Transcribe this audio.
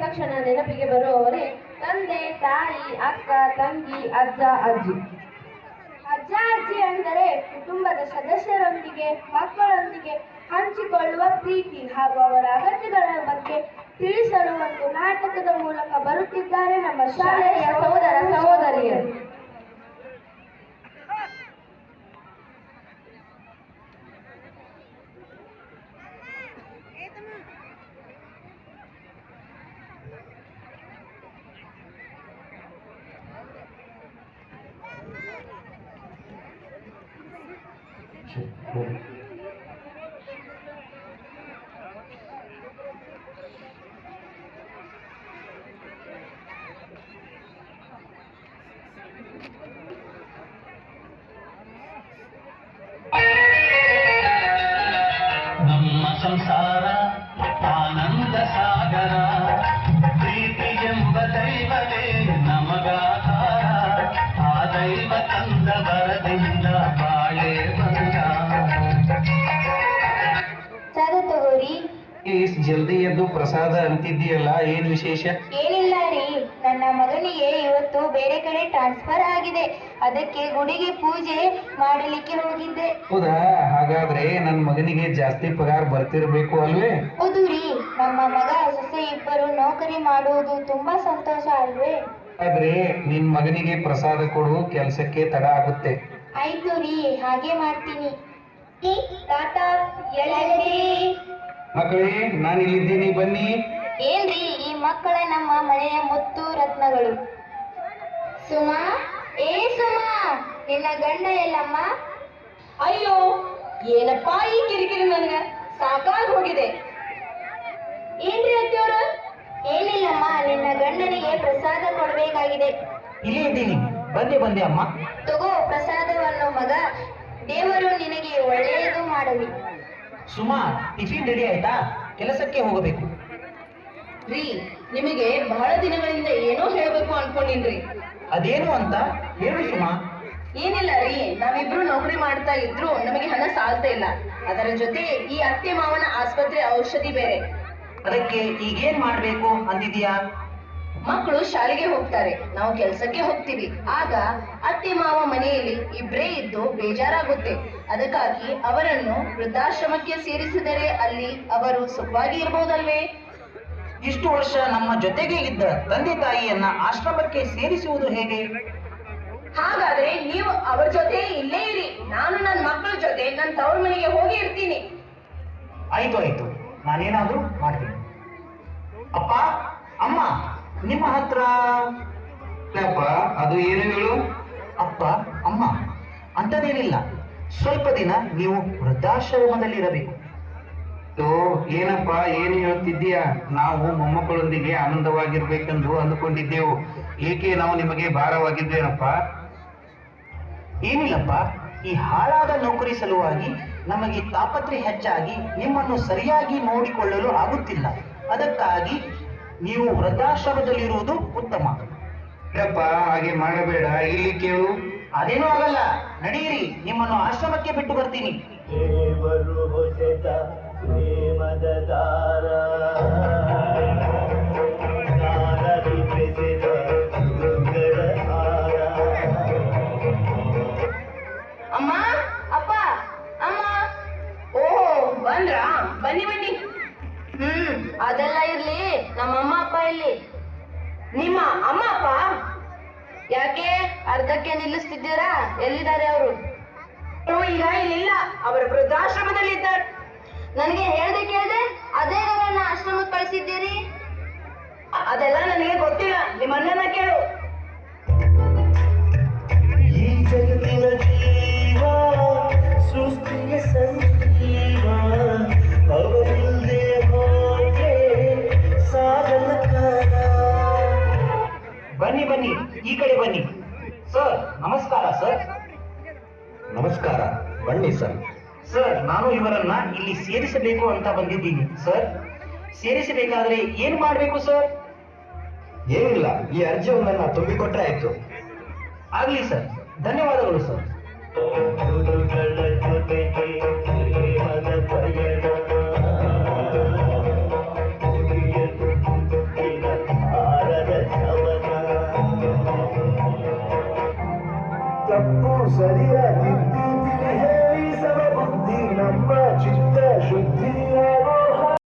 ತಕ್ಷಣ ನೆನಪಿಗೆ ಬರುವವರೇ ತಂದೆ, ತಾಯಿ, ಅಕ್ಕ, ತಂಗಿ, ಅಜ್ಜ, ಅಜ್ಜಿ. ಅಜ್ಜ ಅಜ್ಜಿ ಅಂದರೆ ಕುಟುಂಬದ ಸದಸ್ಯರೊಂದಿಗೆ ಮಕ್ಕಳೊಂದಿಗೆ ಹಂಚಿಕೊಳ್ಳುವ ಪ್ರೀತಿ ಹಾಗೂ ಅವರ ಅಗತ್ಯಗಳ ಬಗ್ಗೆ ತಿಳಿಸಲು ಒಂದು ನಾಟಕದ ಮೂಲಕ ಬರುತ್ತಿದ್ದಾರೆ ನಮ್ಮ ಶಾಲೆಯ ಸಹೋದರ ಸಹೋದರಿಯರು. ನಮ್ಮ ಸಂಸಾರ ಆನಂದ ಸಾಗರ, ಪ್ರೀತಿ ಎಂಬ ದೈವವೇ ನಮಗಾಧಾರ, ಆ ದೈವ ತಂದ ಬರದಿಂದ ಬಾಳೆ ಬಂದ. ಸರಿ ತಗೋರಿ. ಜಲ್ದಿ ಎದ್ದು ಪ್ರಸಾದ ಅಂತಿದ್ದೀಯಲ್ಲ, ಏನ್ ವಿಶೇಷ? ಏನಿಲ್ಲ ರೀ, ನನ್ನ ಮಗನಿಗೆ ಇವತ್ತು ಬೇರೆ ಕಡೆ ಟ್ರಾನ್ಸ್ಫರ್ ಆಗಿದೆ, ಅದಕ್ಕೆ ಗುಡಿಗೆ ಪೂಜೆ ಮಾಡಲಿಕ್ಕೆ ಹೋಗಿದ್ದೆ. ಹೌದಾ? ಹಾಗಾದ್ರೆ ನನ್ ಮಗನಿಗೆ ಜಾಸ್ತಿ ಪಗಾರ ಬರ್ತಿರ್ಬೇಕು ಅಲ್ವೇ? ಹೌದು ರೀ, ನಮ್ಮ ಮಗ ಸೊಸೆ ಇಬ್ಬರು ನೌಕರಿ ಮಾಡುವುದು ತುಂಬಾ ಸಂತೋಷ ಅಲ್ವೇ? ಆದ್ರೆ ನಿನ್ ಮಗನಿಗೆ ಪ್ರಸಾದ ಕೊಡು, ಕೆಲ್ಸಕ್ಕೆ ತಡ ಆಗುತ್ತೆ. ಆಯ್ತು ರೀ, ಹಾಗೆ ಮಾಡ್ತೀನಿ. ತಾತ ಎಲ್ಲಿ? ಮಕ್ಕಳೇ, ನಾನು ಇಲ್ಲಿದ್ದೀನಿ, ಬನ್ನಿ. ಏನ್ರಿ, ಈ ಮಕ್ಕಳ ನಮ್ಮ ಮನೆಯ ಮುತ್ತು ರತ್ನಗಳು. ಸುಮಾ, ಏ ಸುಮಾ, ನಿನ್ನ ಗಂಡ ಎಲ್ಲಮ್ಮ? ಅಯ್ಯೋ, ಏನಪ್ಪಾ ಈ ಕಿರಿಕಿರಿ, ನನಗೆ ಸಾಕಾಗಿ ಹೋಗಿದೆ. ಏನ್ರಿ ಅತ್ತಿಯವ್ರ? ಏನಿಲ್ಲಮ್ಮ, ನಿನ್ನ ಗಂಡನಿಗೆ ಪ್ರಸಾದ ಕೊಡಬೇಕಾಗಿದೆ. ಇಲ್ಲೇ ಇದ್ದೀನಿ, ಬಂದೆ ಅಮ್ಮ. ತಗೋ ಪ್ರಸಾದವನ್ನು ಮಗ, ದೇವರು ನಿನಗೆ ಒಳ್ಳೆಯದು ಮಾಡಲಿ. ಸುಮಾ, ಟಿಫಿನ್ ರೆಡಿ ಆಯ್ತಾ? ಕೆಲಸಕ್ಕೆ ಹೋಗಬೇಕು. ರೀ, ನಿಮಗೆ ಬಹಳ ದಿನಗಳಿಂದ ಏನೋ ಹೇಳ್ಬೇಕು ಅನ್ಕೊಂಡಿನ್ರಿ. ಅದೇನು ಅಂತ ಹೇಳು ಸುಮಾ. ಏನಿಲ್ಲ ರೀ, ನಾವಿಬ್ರು ನೌಕರಿ ಮಾಡ್ತಾ ಇದ್ರು ನಮಗೆ ಹಣ ಸಾಲ್ತಾ ಇಲ್ಲ. ಅದರ ಜೊತೆ ಈ ಅತ್ತೆ ಮಾವನ ಆಸ್ಪತ್ರೆ ಔಷಧಿ ಬೇರೆ. ಅದಕ್ಕೆ ಈಗೇನ್ ಮಾಡ್ಬೇಕು ಅಂದಿದ್ಯಾ? ಮಕ್ಕಳು ಶಾಲೆಗೆ ಹೋಗ್ತಾರೆ, ನಾವು ಕೆಲಸಕ್ಕೆ ಹೋಗ್ತೀವಿ. ಆಗ ಅತ್ತೆ ಮಾವ ಮನೆಯಲ್ಲಿ ಇಬ್ರೇ ಇದ್ದು ಬೇಜಾರಾಗುತ್ತೆ. ಅದಕ್ಕಾಗಿ ಅವರನ್ನು ವೃದ್ಧಾಶ್ರಮಕ್ಕೆ ಸೇರಿಸಿದರೆ ಅಲ್ಲಿ ಅವರು ಸುಖವಾಗಿ ಇರಬಹುದಲ್ವೇ? ಇಷ್ಟು ವರ್ಷ ನಮ್ಮ ಜೊತೆಗೆ ಇದ್ದ ತಂದೆ ತಾಯಿಯನ್ನ ಆಶ್ರಮಕ್ಕೆ ಸೇರಿಸುವುದು ಹೇಗೆ? ಹಾಗಾದ್ರೆ ನೀವು ಅವರ ಜೊತೆ ಇಲ್ಲೇ ಇರಿ, ನಾನು ನನ್ನ ಮಕ್ಕಳ ಜೊತೆ ನನ್ನ ತವ್ರ ಮನೆಗೆ ಹೋಗಿ ಇರ್ತೀನಿ. ಆಯ್ತು, ನಾನೇನಾದ್ರೂ ಮಾಡ್ತೀನಿ. ಅಪ್ಪ, ಅಮ್ಮ, ನಿಮ್ಮ ಹತ್ರ ಅಪ್ಪ, ಅದು ಏನು ಹೇಳು? ಅಪ್ಪ, ಅಮ್ಮ ಅಂತದೇನಿಲ್ಲ, ಸ್ವಲ್ಪ ದಿನ ನೀವು ವೃದ್ಧಾಶ್ರಮದಲ್ಲಿರಬೇಕು. ಏನಪ್ಪ, ಏನು ಹೇಳ್ತಿದ್ದೀಯಾ? ನಾವು ಮೊಮ್ಮಕ್ಕಳೊಂದಿಗೆ ಆನಂದವಾಗಿರ್ಬೇಕೆಂದು ಅಂದುಕೊಂಡಿದ್ದೆವು. ಏಕೆ ನಾವು ನಿಮಗೆ ಭಾರವಾಗಿದ್ದೇನಪ್ಪ? ಏನಿಲ್ಲಪ್ಪ, ಈ ಹಾಳಾದ ನೌಕರಿ ಸಲುವಾಗಿ ನಮಗೆ ತಾಪತ್ರೆ ಹೆಚ್ಚಾಗಿ ನಿಮ್ಮನ್ನು ಸರಿಯಾಗಿ ನೋಡಿಕೊಳ್ಳಲು ಆಗುತ್ತಿಲ್ಲ. ಅದಕ್ಕಾಗಿ ನೀವು ವೃದ್ಧಾಶ್ರಮದಲ್ಲಿರುವುದು ಉತ್ತಮ. ಯಪ್ಪ, ಹಾಗೆ ಮಾಡಬೇಡ, ಇಲ್ಲಿ ಕೇಳು. ಅದೇನೂ ಆಗಲ್ಲ, ನಡೆಯಿರಿ, ನಿಮ್ಮನ್ನು ಆಶ್ರಮಕ್ಕೆ ಬಿಟ್ಟು ಬರ್ತೀನಿ. ದೇವರು ಹೊಸೆದ ಪ್ರೇಮದ ದಾರ, ದಾರದಿ ಬೆಸೆದ ದುರ್ಗದ ಹಾರ. ಅಮ್ಮ, ಅಪ್ಪ, ಅಮ್ಮ. ಓಹೋ, ಬಂದ್ರಾ? ಬನ್ನಿ. ಅದೆಲ್ಲ ಇರ್ಲಿ, ನಮ್ಮ ಅಮ್ಮ ಅಪ್ಪ ಇಲ್ಲಿ. ನಿಮ್ಮ ಅಮ್ಮ ಅಪ್ಪ ಯಾಕೆ ಅರ್ಧಕ್ಕೆ ನಿಲ್ಲಿಸ್ತಿದ್ದೀರಾ? ಎಲ್ಲಿದ್ದಾರೆ ಅವರು? ಈಗ ಇಲ್ಲಿಲ್ಲ, ಅವರು ವೃದ್ಧಾಶ್ರಮದಲ್ಲಿ ಇದ್ದಾರೆ. ನನಗೆ ಹೇಳ್ದೆ ಕೇಳ್ದೆ ಅದೇ ನನ್ನ ಆಶ್ರಮಕ್ಕೆ ಕಳಿಸಿದ್ದೀರಿ? ಅದೆಲ್ಲ ನನಗೆ ಗೊತ್ತಿಲ್ಲ, ನಿಮ್ಮ ಅಣ್ಣನ ಕೇಳು. ಈ ಜಗತ್ತಿನ ಜೀವ ಸೃಷ್ಟಿಯ ಸಂಜೀವ, ಅವರಿಲ್ಲದೆ ಹೋದ್ರೆ ಸಾಗಲ್ಲ ಕಾಲ. ಬನ್ನಿ, ಈ ಕಡೆ ಬನ್ನಿ. ಸರ್, ನಮಸ್ಕಾರ ಸರ್. ನಮಸ್ಕಾರ, ಬನ್ನಿ ಸರ್. ಸರ್, ನಾನು ಇವರನ್ನ ಇಲ್ಲಿ ಸೇರಿಸಬೇಕು ಅಂತ ಬಂದಿದ್ದೀನಿ. ಸರ್, ಸೇರಿಸಬೇಕಾದ್ರೆ ಏನ್ ಮಾಡ್ಬೇಕು ಸರ್? ಏನಿಲ್ಲ, ಈ ಅರ್ಜಿಯೊಂದನ್ನ ತುಂಬಿಕೊಟ್ರೆ ಆಯ್ತು. ಆಗ್ಲಿ ಸರ್, ಧನ್ಯವಾದಗಳು ಸರ್. ಗುರುಗಳ ಜೊತೆಗೆ ಪ್ರೇಮದ ಪಯಣ, ಮುಗಿಯದು ಮುಗಿದ ತಪ್ಪು ಸರಿಯಾಗಿದ್ದು